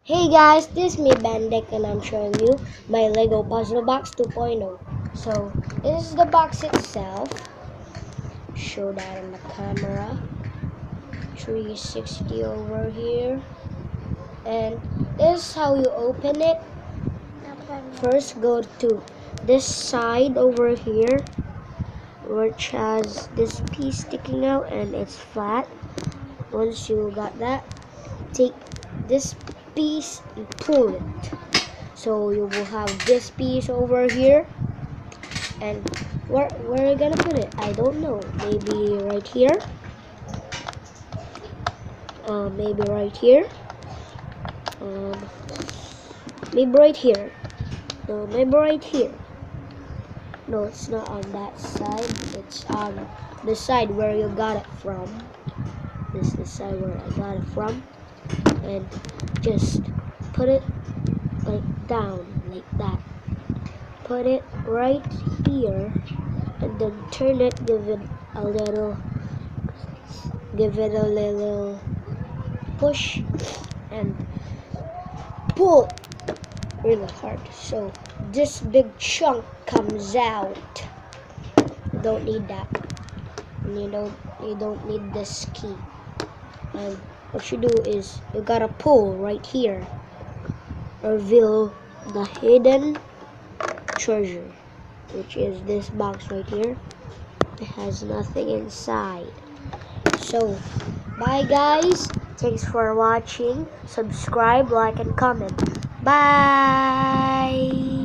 Hey guys, this is me Bandek and I'm showing you my Lego Puzzle Box 2.0. So this is the box itself. Show that on the camera. 360 over here. And this is how you open it. First go to this side over here, which has this piece sticking out and it's flat. Once you got that, take this piece and pull it. So you will have this piece over here, and where are you gonna put it? I don't know. Maybe right here. Maybe right here. Maybe right here. No, maybe right here. No, it's not on that side. It's on the side where you got it from. This is the side where I got it from, and just put it like down like that. Put it right here and then turn it, give it a little push and pull really hard so this big chunk comes out. You don't need that, and you don't need this key. And what you do is you gotta pull right here, reveal the hidden treasure, which is this box right here. It has nothing inside. So bye guys, thanks for watching. Subscribe, like, and comment. Bye.